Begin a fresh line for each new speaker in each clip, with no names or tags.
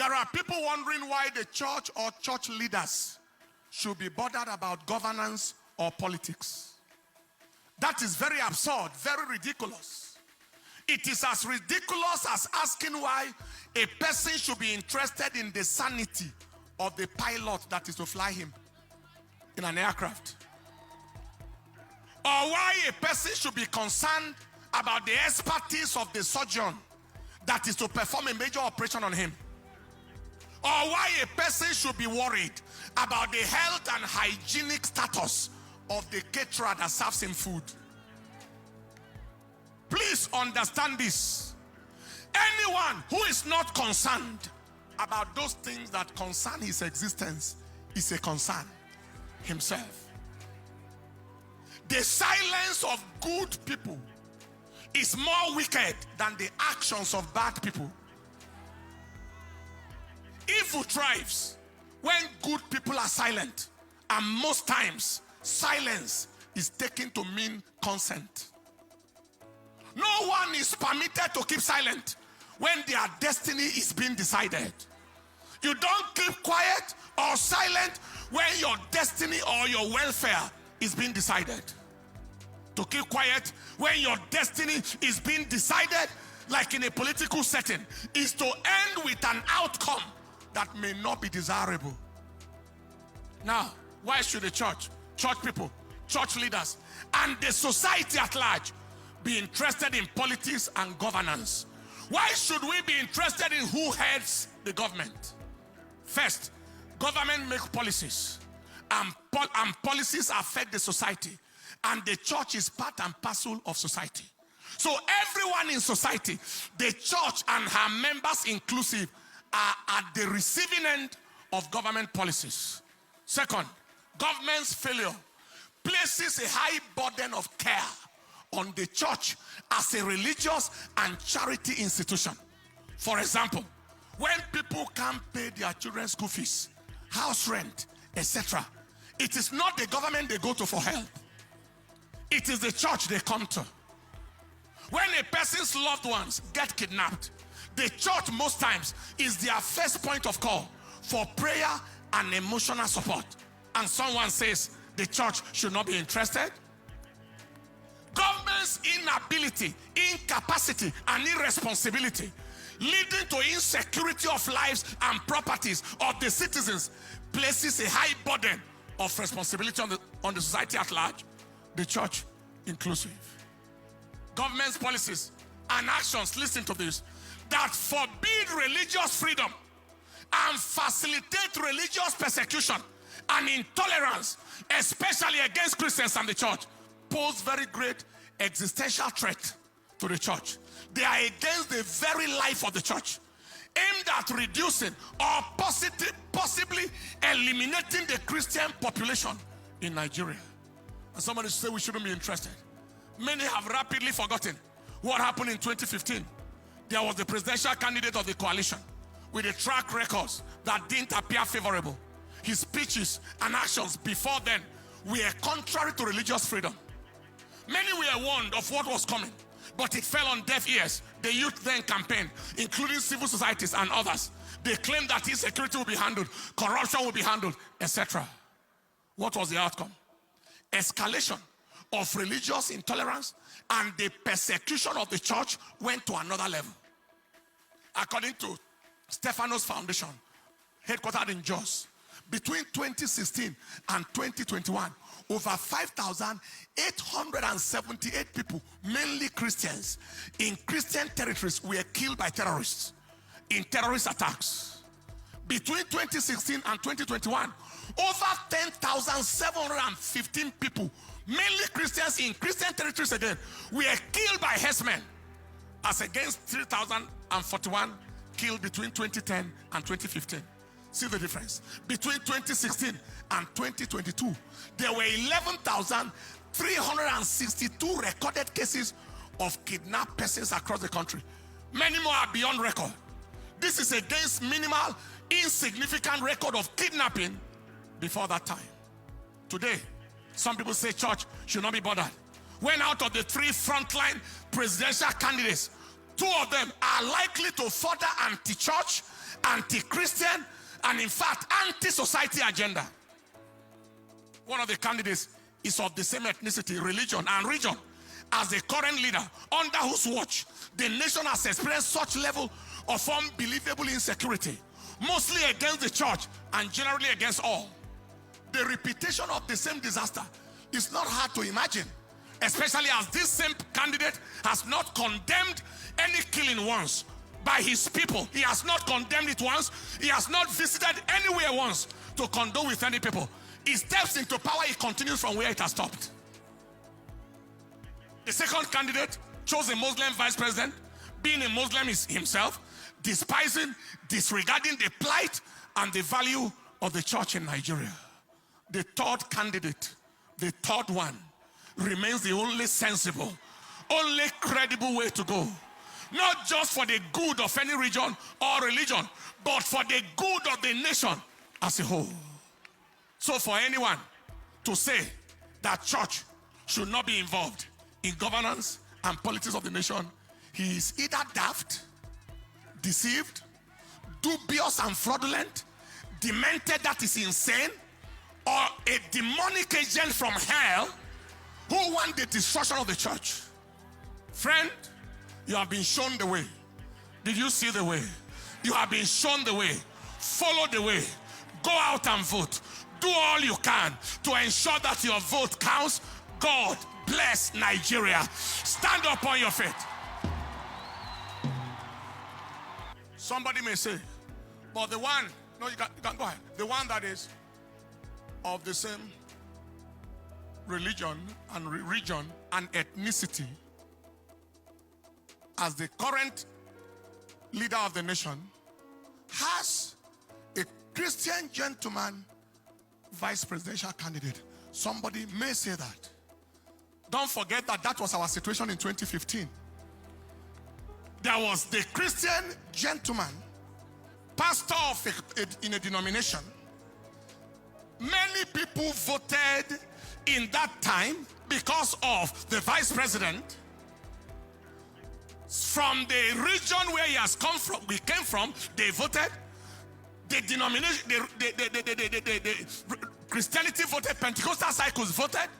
There are people wondering why the church or church leaders should be bothered about governance or politics. That is very absurd, very ridiculous. It is as ridiculous as asking why a person should be interested in the sanity of the pilot that is to fly him in an aircraft. Or why a person should be concerned about the expertise of the surgeon that is to perform a major operation on him. Or why a person should be worried about the health and hygienic status of the caterer that serves him food. Please understand this. Anyone who is not concerned about those things that concern his existence is a concern himself. The silence of good people is more wicked than the actions of bad people. Evil thrives when good people are silent, and most times silence is taken to mean consent. No one is permitted to keep silent when their destiny is being decided. You don't keep quiet or silent when your destiny or your welfare is being decided. To keep quiet when your destiny is being decided, like in a political setting, is to end with an outcome that may not be desirable. Now, why should the church people, church leaders, and the society at large be interested in politics and governance? Why should we be interested in who heads the government? First, government makes policies, and policies affect the society, and the church is part and parcel of society. So everyone in society, the church and her members inclusive, are at the receiving end of government policies. Second, government's failure places a high burden of care on the church as a religious and charity institution. For example, when people can't pay their children's school fees, house rent, etc., it is not the government they go to for help. It is the church they come to. When a person's loved ones get kidnapped, the church most times is their first point of call for prayer and emotional support. And someone says the church should not be interested. Government's inability, incapacity, and irresponsibility leading to insecurity of lives and properties of the citizens places a high burden of responsibility on the society at large, the church inclusive. Government's policies and actions, listen to this, that forbid religious freedom and facilitate religious persecution and intolerance, especially against Christians and the church, pose very great existential threat to the church. They are against the very life of the church, aimed at reducing or possibly eliminating the Christian population in Nigeria. And somebody say we shouldn't be interested. Many have rapidly forgotten what happened in 2015. There was the presidential candidate of the coalition with a track records that didn't appear favorable. His speeches and actions before then were contrary to religious freedom. Many were warned of what was coming, but it fell on deaf ears. The youth then campaigned, including civil societies and others. They claimed that insecurity will be handled, corruption will be handled, etc. What was the outcome? Escalation of religious intolerance and the persecution of the church went to another level. According to Stephanos Foundation, headquartered in Jos, between 2016 and 2021, over 5,878 people, mainly Christians, in Christian territories were killed by terrorists in terrorist attacks. Between 2016 and 2021, over 10,715 people, mainly Christians in Christian territories again, were killed by herdsmen, as against 3,041 killed between 2010 and 2015. See the difference. Between 2016 and 2022, there were 11,362 recorded cases of kidnapped persons across the country. Many more are beyond record. This is against minimal, insignificant record of kidnapping before that time. Today, some people say church should not be bothered. When out of the 3 frontline presidential candidates, 2 of them are likely to further anti-church anti-Christian, and in fact, anti-society agenda. One of the candidates is of the same ethnicity, religion, and region as the current leader, under whose watch the nation has experienced such level of unbelievable insecurity, mostly against the church and generally against all. The repetition of the same disaster is not hard to imagine, especially as this same candidate has not condemned any killing once by his people. He has not condemned it once. He has not visited anywhere once to condole with any people. He steps into power, he continues from where it has stopped. The second candidate chose a Muslim vice president, being a Muslim himself, despising, disregarding the plight and the value of the church in Nigeria. The third candidate, the third one, remains the only sensible, only credible way to go. Not just for the good of any region or religion, but for the good of the nation as a whole. So for anyone to say that church should not be involved in governance and politics of the nation, he is either daft, deceived, dubious and fraudulent, demented, that is insane, or a demonic agent from hell who want the destruction of the church. Friend, you have been shown the way. Did you see the way? You have been shown the way. Follow the way. Go out and vote. Do all you can to ensure that your vote counts. God bless Nigeria. Stand up on your feet. Somebody may say, but the one, no, you can go ahead. The one that is of the same religion and region and ethnicity as the current leader of the nation has a Christian gentleman vice presidential candidate. Somebody may say that. Don't forget that that was our situation in 2015. There was the Christian gentleman, pastor of in a denomination. Many people voted in that time because of the vice president from the region where he has come from. We came from. They voted. The denomination, the Christianity voted. Pentecostal cycles voted,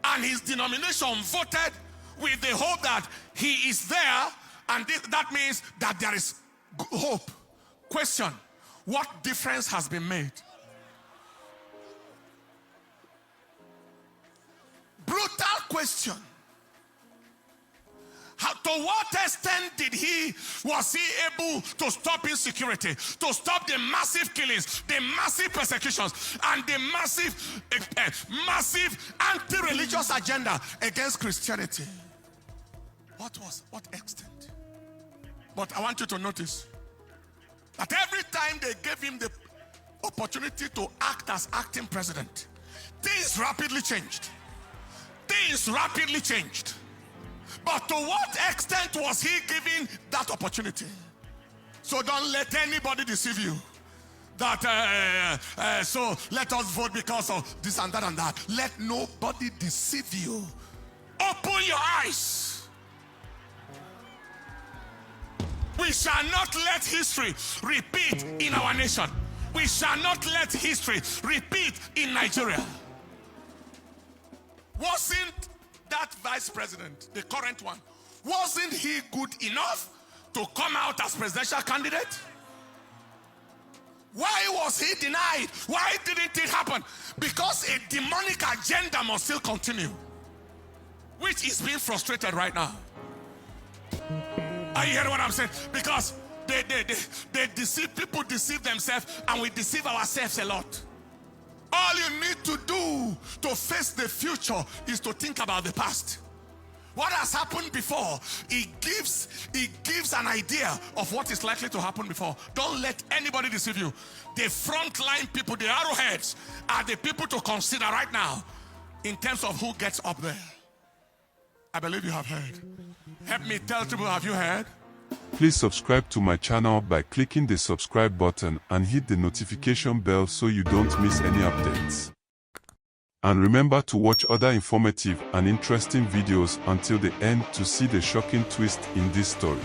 and his denomination voted with the hope that he is there, and that means that there is hope. Question: what difference has been made? Brutal question. To what extent was he able to stop insecurity, to stop the massive killings, the massive persecutions, and the massive anti-religious agenda against Christianity? What extent? But I want you to notice that every time they gave him the opportunity to act as acting president, things rapidly changed. Things rapidly changed. But to what extent was he given that opportunity? So don't let anybody deceive you. That so let us vote because of this and that and that. Let nobody deceive you. Open your eyes. We shall not let history repeat in our nation. We shall not let history repeat in Nigeria. Wasn't that vice president, the current one, wasn't he good enough to come out as presidential candidate? Why was he denied? Why didn't it happen? Because a demonic agenda must still continue, which is being frustrated right now. Are you hearing what I'm saying? Because they deceive, people deceive themselves, and we deceive ourselves a lot. All you need to do to face the future is to think about the past. What has happened before, it gives an idea of what is likely to happen before. Don't let anybody deceive you. The frontline people, the arrowheads, are the people to consider right now in terms of who gets up there. I believe you have heard. Help me tell people, have you heard?
Please subscribe to my channel by clicking the subscribe button and hit the notification bell so you don't miss any updates. And remember to watch other informative and interesting videos until the end to see the shocking twist in this story.